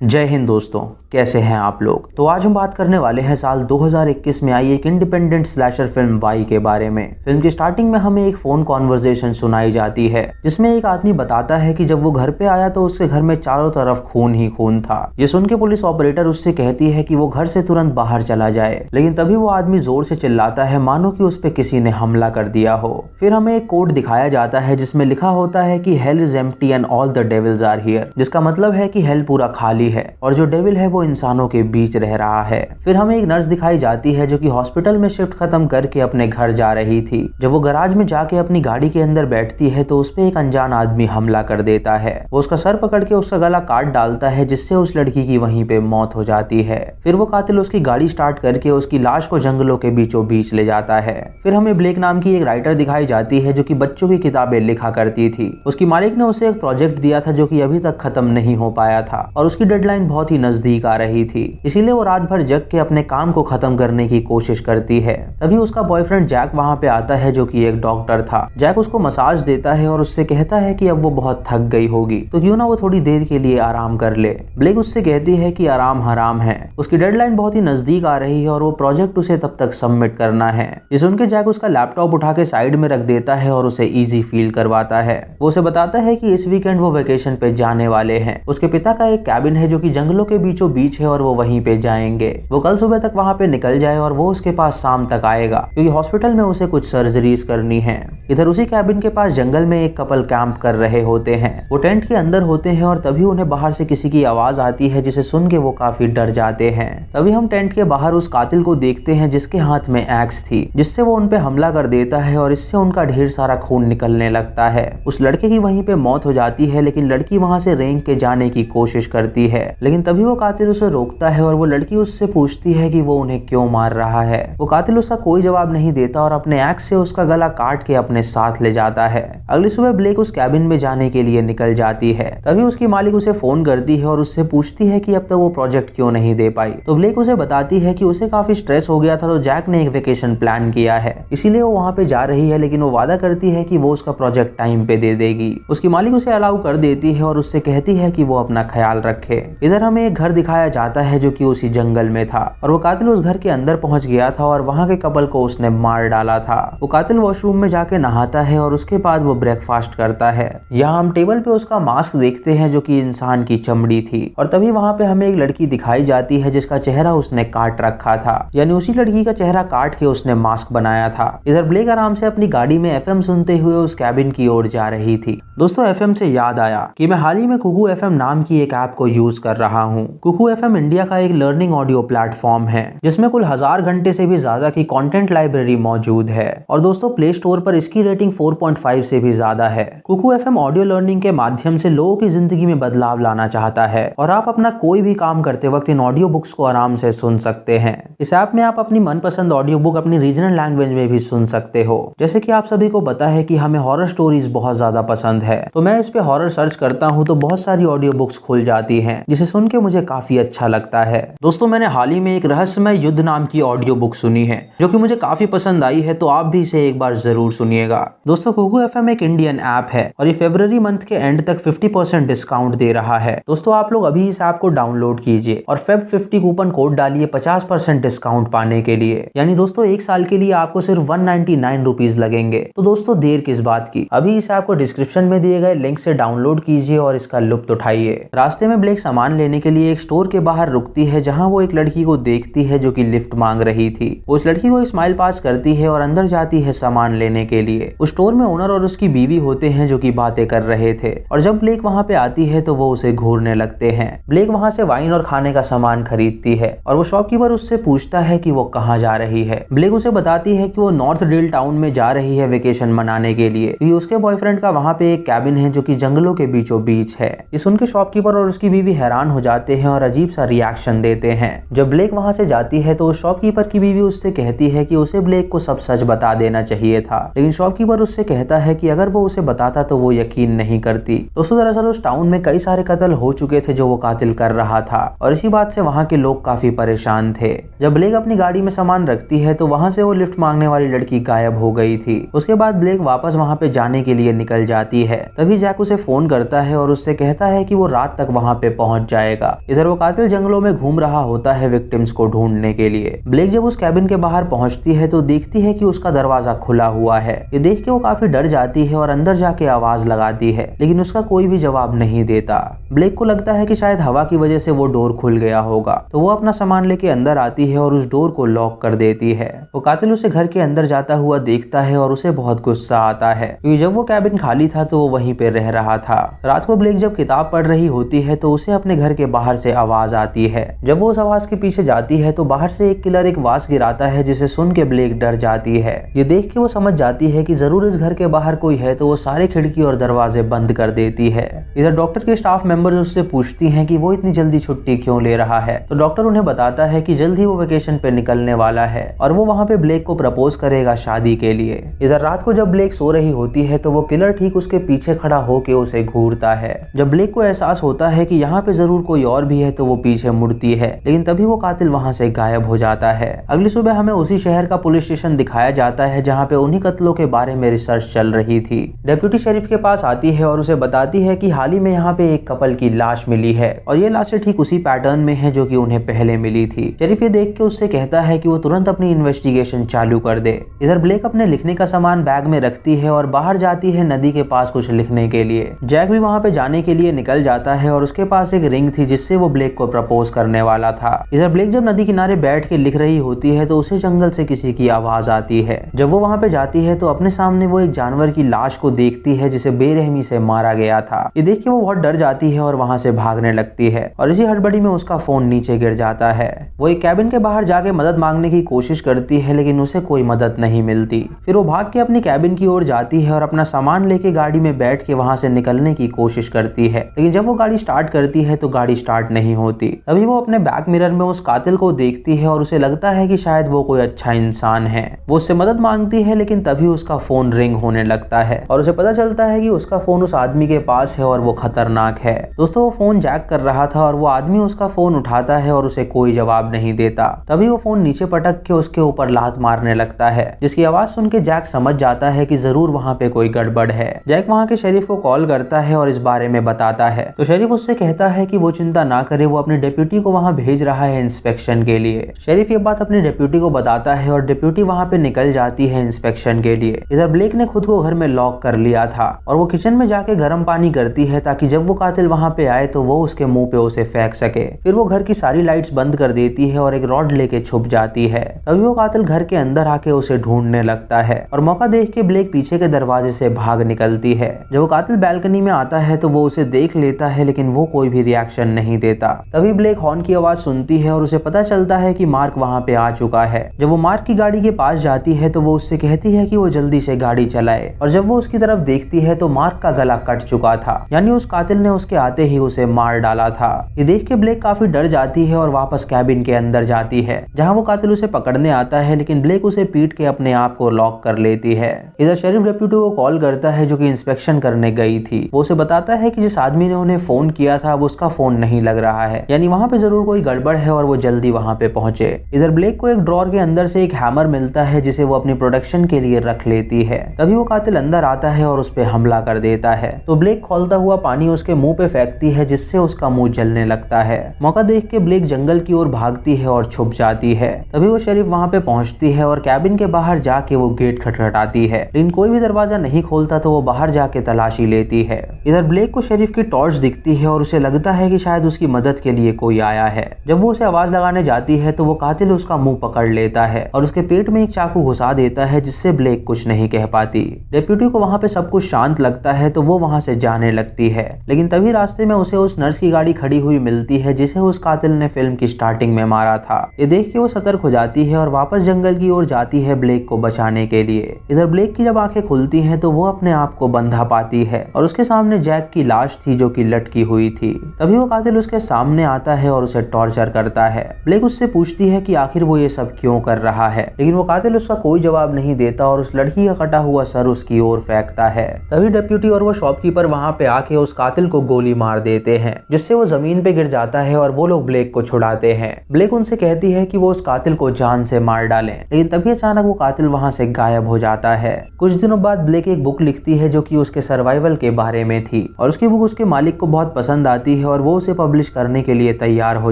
जय हिंद दोस्तों, कैसे हैं आप लोग। तो आज हम बात करने वाले हैं साल 2021 में आई एक इंडिपेंडेंट स्लैशर फिल्म वाई के बारे में। फिल्म की स्टार्टिंग में हमें एक फोन कॉन्वर्सेशन सुनाई जाती है जिसमें एक आदमी बताता है कि जब वो घर पे आया तो उसके घर में चारों तरफ खून ही खून था। ये सुन के पुलिस ऑपरेटर उससे कहती है कि वो घर से तुरंत बाहर चला जाए, लेकिन तभी वो आदमी जोर से चिल्लाता है मानो कि उस पे किसी ने हमला कर दिया हो। फिर हमें एक कोड दिखाया जाता है जिसमें लिखा होता है कि hell is empty and all the devils are here, जिसका मतलब है कि हेल पूरा खाली है और जो डेविल है वो इंसानों के बीच रह रहा है। फिर हमें एक नर्स दिखाई जाती है जो कि हॉस्पिटल में शिफ्ट खत्म करके अपने घर जा रही थी। जब वो गैराज में जाके अपनी गाड़ी के अंदर बैठती है तो उस पे एक अनजान आदमी हमला कर देता है। वो उसका सर पकड़ के उसका गला काट डालता है जिससे उस लड़की की वहीं पे मौत हो जाती है। फिर वो कातिल उसकी गाड़ी स्टार्ट करके उसकी लाश को जंगलों के बीचों बीच ले जाता है। फिर हमें ब्लेक नाम की एक राइटर दिखाई जाती है जो कि बच्चों की किताबें लिखा करती थी। उसकी मालिक ने उसे एक प्रोजेक्ट दिया था जो कि अभी तक खत्म नहीं हो पाया था और उसकी डेडलाइन बहुत ही नजदीक आ रही थी, इसीलिए वो रात भर जग के अपने काम को खत्म करने की कोशिश करती है। तभी उसका बॉयफ्रेंड जैक वहां पे आता है जो कि एक डॉक्टर था। जैक उसको मसाज देता है और उससे कहता है कि अब वो बहुत थक गई होगी तो क्यों ना वो थोड़ी देर के लिए आराम कर ले। ब्लेक उससे कहती है कि आराम हराम है, उसकी डेडलाइन बहुत ही नजदीक आ रही है और वो प्रोजेक्ट उसे तब तक सबमिट करना है। जिस उनके जैक उसका लैपटॉप उठा के साइड में रख देता है और उसे इजी फील करवाता है। वो उसे बताता है कि इस वीकेंड वो वेकेशन पे जाने वाले हैं। उसके पिता का एक कैबिन है जो कि जंगलों के बीचों बीच है और वो वहीं पे जाएंगे। वो कल सुबह तक वहां पे निकल जाए और वो उसके पास शाम तक आएगा क्योंकि हॉस्पिटल में उसे कुछ सर्जरीज करनी है। इधर उसी कैबिन के पास जंगल में एक कपल कैंप कर रहे होते हैं। वो टेंट के अंदर होते हैं और तभी उन्हें बाहर से किसी की आवाज आती है जिसे सुन के वो काफी डर जाते हैं। तभी हम टेंट के बाहर उस कातिल को देखते हैं जिसके हाथ में एक्स थी, जिससे वो उन पे हमला कर देता है और इससे उनका ढेर सारा खून निकलने लगता है। उस लड़के की वहीं पे मौत हो जाती है, लेकिन लड़की वहां से रेंग के जाने की कोशिश करती है, लेकिन तभी वो कातिल उसे रोकता है और वो लड़की उससे पूछती है कि वो उन्हें क्यों मार रहा है। वो कातिल उसका कोई जवाब नहीं देता और अपने एक्स से उसका गला काट के अपने साथ ले जाता है। अगली सुबह ब्लेक उस कैबिन में जाने के लिए निकल जाती है। तभी उसकी मालिक उसे फोन करती है और उससे पूछती है कि अब तक वो प्रोजेक्ट क्यों नहीं दे पाई। तो ब्लेक उसे बताती है कि उसे काफी स्ट्रेस हो गया था तो जैक ने एक वेकेशन प्लान किया है, इसीलिए वो वहाँ पे जा रही है, लेकिन वो वादा करती है कि वो उसका प्रोजेक्ट टाइम पे दे देगी। उसकी मालिक उसे अलाउ कर देती है और उससे कहती है कि वो अपना ख्याल रखे। इधर हमें एक घर दिखाया जाता है जो कि उसी जंगल में था और वो कातिल उस घर के अंदर पहुंच गया था और वहां के कपल को उसने मार डाला था। वो कातिल वॉशरूम में जाके नहाता है और उसके बाद वो ब्रेकफास्ट करता है। यहाँ हम टेबल पे उसका मास्क देखते हैं जो कि इंसान की चमड़ी थी और तभी वहां पे हमें एक लड़की दिखाई जाती है जिसका चेहरा उसने काट रखा था, यानी उसी लड़की का चेहरा काट के उसने मास्क बनाया था। इधर ब्लेक आराम से अपनी गाड़ी में एफएम सुनते हुए उस कैबिन की ओर जा रही थी। दोस्तों, एफएम से याद आया कि मैं हाल ही में कुकू एफएम नाम की एक ऐप को यूज कर रहा हूँ। कुकू एफएम इंडिया का एक लर्निंग ऑडियो प्लेटफॉर्म है जिसमें कुल 1000 घंटे से भी ज्यादा की कंटेंट लाइब्रेरी मौजूद है और दोस्तों प्ले स्टोर पर इसकी रेटिंग 4.5 से भी ज्यादा है। कुकू एफएम ऑडियो लर्निंग के माध्यम से लोगों की जिंदगी में बदलाव लाना चाहता है और आप अपना कोई भी काम करते वक्त इन ऑडियो बुक्स को आराम से सुन सकते हैं। इस ऐप में आप अपनी मनपसंद ऑडियो बुक अपनी रीजनल लैंग्वेज में भी सुन सकते हो। जैसे कि आप सभी को पता है कि हमें हॉरर स्टोरीज बहुत ज्यादा पसंद है, तो मैं इस पे हॉरर सर्च करता हूँ तो बहुत सारी ऑडियो बुक्स खुल जाती हैं जिसे सुन के मुझे काफी अच्छा लगता है। दोस्तों, मैंने हाल ही में एक रहस्यमय युद्ध नाम की ऑडियो बुक सुनी है जो कि मुझे काफी पसंद आई है, तो आप भी इसे एक बार जरूर सुनिएगा। दोस्तों, कुकू एफएम एक इंडियन ऐप है और ये फरवरी मंथ के एंड तक 50% डिस्काउंट दे रहा है। दोस्तों, आप लोग अभी इस ऐप को डाउनलोड कीजिए और फेब 50 कूपन कोड डालिए 50% डिस्काउंट पाने के लिए, यानी दोस्तों 1 साल के लिए आपको सिर्फ 199 रुपीज लगेंगे। तो दोस्तों, देर किस बात की, अभी इस ऐप को डिस्क्रिप्शन में दिए गए लिंक से डाउनलोड कीजिए और इसका लुत्फ उठाइए। रास्ते में ब्लेक सामान लेने के लिए एक स्टोर के बाहर रुकती है जहाँ वो एक लड़की को देखती है जो कि लिफ्ट मांग रही थी। वो उस लड़की को स्माइल पास करती है और अंदर जाती है सामान लेने के लिए। उस स्टोर में ओनर और उसकी बीवी होते हैं जो कि बातें कर रहे थे और जब ब्लेक वहाँ पे आती है तो वो उसे घूरने लगते हैं। ब्लेक वहाँ से वाइन और खाने का सामान खरीदती है और वो शॉपकीपर उससे पूछता है कि वो कहाँ जा रही है। ब्लेक उसे बताती है कि वो नॉर्थ डेल टाउन में जा रही है वेकेशन मनाने के लिए क्योंकि उसके बॉयफ्रेंड का वहाँ पे एक कैबिन है जो कि जंगलों के बीचों बीच है। ये सुन के शॉपकीपर और उसकी बीवी हैरान हो जाते हैं और अजीब सा रिएक्शन देते हैं। जब ब्लेक वहाँ से जाती है तो उस शॉपकीपर की बीवी उससे कहती है कि उसे ब्लेक को सब सच बता देना चाहिए था, लेकिन शॉपकीपर उससे कहता है कि अगर वो उसे बताता तो वो यकीन नहीं करती। दोस्तों, दरअसल उस टाउन में कई सारे कत्ल हो चुके थे जो वो कातिल कर रहा था और इसी बात से वहाँ के लोग काफी परेशान थे। जब ब्लेक अपनी गाड़ी में सामान रखती है तो वहाँ से वो लिफ्ट मांगने वाली लड़की गायब हो गई थी। उसके बाद ब्लेक वापस वहाँ पे जाने के लिए निकल जाती है। तभी जैक उसे फोन करता है और उससे कहता है कि वो रात तक वहाँ पे पहुंच जाएगा। इधर वो कातिल जंगलों में घूम रहा होता है विक्टिम्स को ढूंढने के लिए। ब्लेक जब उस कैबिन के बाहर पहुंचती है तो देखती है कि उसका दरवाजा खुला हुआ है। ये देख के वो काफी डर जाती है और अंदर जाके आवाज लगाती है, लेकिन उसका कोई भी जवाब नहीं देता। ब्लेक को लगता है कि शायद हवा की वजह से वो डोर खुल गया होगा, तो वो अपना सामान लेके अंदर आती है और उस डोर को लॉक कर देती है। वो कातिल उसे घर के अंदर जाता हुआ देखता है और उसे बहुत गुस्सा आता है, क्योंकि जब वो कैबिन खाली था तो वो वहीं पे रह रहा था। रात को ब्लेक जब किताब पढ़ रही होती है तो उसे अपने घर के बाहर से आवाज आती है। जब वो उस आवाज के पीछे जाती है तो बाहर से एक किलर एक वास गिराता है, जिसे सुन के ब्लेक डर जाती है। ये देख के वो समझ जाती है कि जरूर इस घर के बाहर कोई है, तो वो सारे खिड़की और दरवाजे बंद कर देती है। इधर डॉक्टर के स्टाफ मेंबर्स उससे पूछती हैं कि वो इतनी जल्दी छुट्टी क्यों ले रहा है, तो डॉक्टर उन्हें बताता है कि जल्द ही वो वेकेशन पे निकलने वाला है और वो वहाँ पे ब्लेक को प्रपोज करेगा शादी के लिए। इधर रात को जब ब्लेक सो रही होती है तो वो किलर ठीक उसके पीछे खड़ा होके उसे घूरता है। जब ब्लेक को एहसास होता है कि यहाँ पे जरूर कोई और भी है तो वो पीछे मुड़ती है, लेकिन तभी वो कातिल वहाँ से गायब हो जाता है। अगली सुबह हमें उसी शहर का पुलिस स्टेशन दिखाया जाता है जहाँ पे उन्हीं कत्लों के बारे में रिसर्च चल रही थी। डेप्यूटी शेरिफ के पास आती है और उसे बताती है कि हाल ही में यहाँ पे एक कपल की लाश मिली है और ये लाशें ठीक उसी पैटर्न में है जो कि उन्हें पहले मिली थी। शेरिफ ये देख के उससे कहता है कि वो तुरंत अपनी इन्वेस्टिगेशन चालू कर दे। इधर ब्लेक अपने लिखने का सामान बैग में रखती है और बाहर जाती है नदी के पास कुछ लिखने के लिए। जैक भी वहाँ पे जाने के लिए निकल जाता है और उसके पास एक रिंग थी जिससे वो ब्लेक को प्रपोज करने वाला था। इधर ब्लेक जब नदी किनारे बैठ के लिख रही होती है तो उसे जंगल से किसी की आवाज आती है। जब वो वहाँ पे जाती है तो अपने सामने वो एक जानवर की लाश को देखती है जिसे बेरहमी से मारा गया था। ये देख के वो बहुत डर जाती है और वहाँ से भागने लगती है और इसी हड़बड़ी में उसका फोन नीचे गिर जाता है। वो एक कैबिन के बाहर जाके मदद मांगने की कोशिश करती है, लेकिन उसे कोई मदद नहीं मिलती। फिर वो भाग के अपनी कैबिन की ओर जाती है और अपना सामान लेके गाड़ी में बैठ के वहाँ से निकलने की कोशिश करती है, लेकिन जब वो गाड़ी स्टार्ट करती है तो गाड़ी स्टार्ट नहीं होती। तभी वो अपने बैक मिरर में उस कातिल को देखती है और उसे लगता है कि शायद वो कोई अच्छा इंसान है। वो उससे मदद मांगती है, लेकिन तभी उसका फोन रिंग होने लगता है और उसे पता चलता है कि उसका फोन उस आदमी के पास है और वो खतरनाक है। दोस्तों, वो फोन जैक कर रहा था और वो आदमी उसका फोन उठाता है और उसे कोई जवाब नहीं देता। तभी वो फोन नीचे पटक के उसके ऊपर लात मारने लगता है, जिसकी आवाज सुन के जैक समझ जाता है कि जरूर वहाँ पे कोई गड़बड़ है। जैक वहाँ के शेरिफ को कॉल करता है और इस बारे में बताता है, तो शेरिफ उससे कहता है कि वो चिंता ना करे, वो अपने डिप्यूटी को वहाँ भेज रहा है इंस्पेक्शन के लिए। शेरिफ ये बात अपने डिप्यूटी को बताता है और डिप्यूटी वहाँ पे निकल जाती है इंस्पेक्शन के लिए। इधर ब्लेक ने खुद को घर में लॉक कर लिया था और वो किचन में जाके गर्म पानी करती है ताकि जब वो कातिल वहाँ पे आए तो वो उसके मुंह पे उसे फेंक सके। फिर वो घर की सारी लाइट्स बंद कर देती है और एक रॉड लेके छुप जाती है। तभी वो कातिल घर के अंदर आके उसे ढूंढने लगता है और मौका देख के ब्लेक पीछे के दरवाजे से भाग निकलती है। जब वो कातिल बैल्कनी में आता है तो वो उसे देख लेता है, लेकिन वो कोई भी रिएक्शन नहीं देता। तभी ब्लेक हॉर्न की आवाज सुनती है और उसे पता चलता है कि मार्क वहाँ पे आ चुका है। जब वो मार्क की गाड़ी के पास जाती है तो वो उससे कहती है कि वो जल्दी से गाड़ी चलाए और जब वो उसकी तरफ देखती है तो मार्क का गला कट चुका था, यानी उस कातिल ने उसके आते ही उसे मार डाला था। ये देख के ब्लेक काफी डर जाती है और वापस कैबिन के अंदर जाती है जहाँ वो कातिल उसे पकड़ने आता है, लेकिन ब्लेक उसे पीट के अपने आप को लॉक कर लेती है। इधर शेरिफ डिप्यूटी को कॉल करता है जो कि इंस्पेक्शन करने गई थी। वो उसे बताता है कि जिस आदमी ने उन्हें फोन किया था अब उसका फोन नहीं लग रहा है, यानी वहाँ पे जरूर कोई गड़बड़ है और वो जल्दी वहाँ पे पहुंचे। इधर ब्लेक को एक ड्रॉर के अंदर से एक हैमर मिलता है जिसे वो अपनी प्रोटेक्शन के लिए रख लेती है। तभी वो कातिल अंदर आता है और उस पे हमला कर देता है, तो ब्लेक खौलता हुआ पानी उसके मुंह पे फेंकती है जिससे उसका मुंह जलने लगता है। मौका देख के ब्लेक जंगल की ओर भागती है और छुप जाती है। तभी वो शेरिफ वहाँ पे पहुंचती है और कैबिन के बाहर जाके वो गेट खटखटाती है, लेकिन कोई भी दरवाजा नहीं खोलता तो वो बाहर जाके तलाशी लेती है। इधर ब्लेक को शेरिफ की टॉर्च दिखती है और उसे लगता है कि शायद उसकी मदद के लिए कोई आया है। जब वो उसे आवाज लगाने जाती है तो वो कातिल उसका मुंह पकड़ लेता है और उसके पेट में एक चाकू घुसा देता है जिससे ब्लेक कुछ नहीं कह पाती। डिप्यूटी को वहाँ पे सब कुछ शांत लगता है तो वो वहाँ से जाने लगती है, लेकिन तभी रास्ते में उसे उस नर्स की गाड़ी खड़ी हुई मिलती है जिसे उस कातिल ने फिल्म की स्टार्टिंग में मारा था। ये देख के वो सतर्क हो जाती है और वापस जंगल की ओर जाती है ब्लेक को बचाने के लिए। इधर ब्लेक की जब आंखें खुलती हैं तो वो अपने आप को बंधा पाती है और उसके सामने जैक की लाश थी जो कि लटकी हुई थी। तभी वो कातिल उसके सामने आता है और उसे टॉर्चर करता है। ब्लेक उससे पूछती है कि आखिर वो ये सब क्यों कर रहा है, लेकिन वो कातिल उसका कोई जवाब नहीं देता और उस लड़की का कटा हुआ सर उसकी ओर फेंकता है। तभी डिप्यूटी और वो शॉपकीपर वहाँ पे आके उस कातिल को गोली मार देते हैं जिससे वो जमीन पे गिर जाता है और वो लोग ब्लेक को छुड़ाते हैं। ब्लेक उनसे कहती है कि वो उस कातिल को जान से मार डालें, लेकिन तभी अचानक वो कातिल वहाँ से गायब हो जाता है। कुछ दिनों बाद ब्लेक एक बुक लिखती है जो कि उसके सर्वाइवल के बारे में थी और उसकी बुक उसके मालिक को बहुत पसंद आती है और वो उसे पब्लिश करने के लिए तैयार हो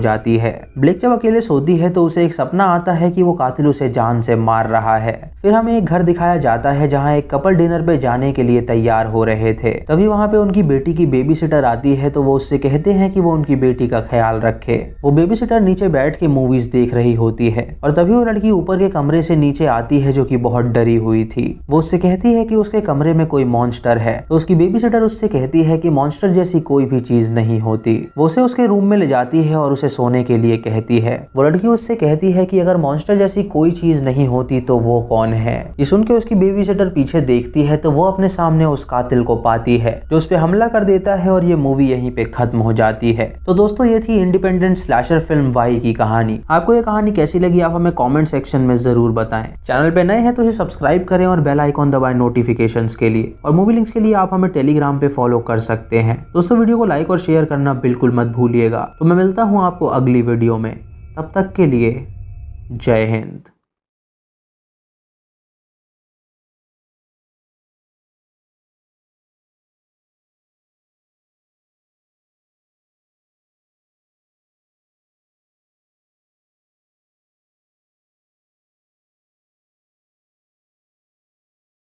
जाती है। ब्लेक जब अकेले सोती है तो उसे एक सपना आता है कि वो कातिल उसे जान से मार रहा है। फिर हमें एक घर दिखाया जाता है जहाँ एक कपल डिनर पे जाने के लिए तैयार हो रहे थे। तभी वहाँ पे उनकी बेटी की बेबी सिटर आती है तो वो उससे कहते हैं कि वो उनकी बेटी का ख्याल रखे। वो बेबी सिटर नीचे बैठ के मूवीज देख रही होती है और तभी वो लड़की ऊपर के कमरे से नीचे आती है जो कि बहुत डरी हुई थी। वो उससे कहती है कि उसके कमरे में कोई मॉन्स्टर है। तो उसकी बेबी सिटर उससे कहती है कि मॉन्स्टर जैसी कोई भी चीज नहीं होती। वो उसे उसके रूम में ले जाती है और उसे सोने के लिए कहती है। वो लड़की उससे कहती है कि अगर मॉन्स्टर जैसी कोई चीज नहीं होती तो वो कौन है। ये सुन के उसकी बेबी सिटर पीछे देखती है तो वो अपने सामने उस कातिल को पाती है जो उस पे हमला कर देता है और ये मूवी यहीं पे खत्म हो जाती है। तो दोस्तों ये थी इंडिपेंडेंट स्लैशर फिल्म वाई की कहानी। आपको ये कहानी कैसी लगी आप हमें कमेंट सेक्शन में जरूर बताएं। चैनल पे नए हैं तो इसे सब्सक्राइब करें और बेल आइकॉन दबाएं नोटिफिकेशंस के लिए। और मूवी लिंक्स के लिए आप हमें टेलीग्राम पे फॉलो कर सकते हैं। दोस्तों वीडियो को लाइक और शेयर करना बिल्कुल मत भूलिएगा। तो मैं मिलता हूँ आपको अगली वीडियो में, तब तक के लिए जय हिंद।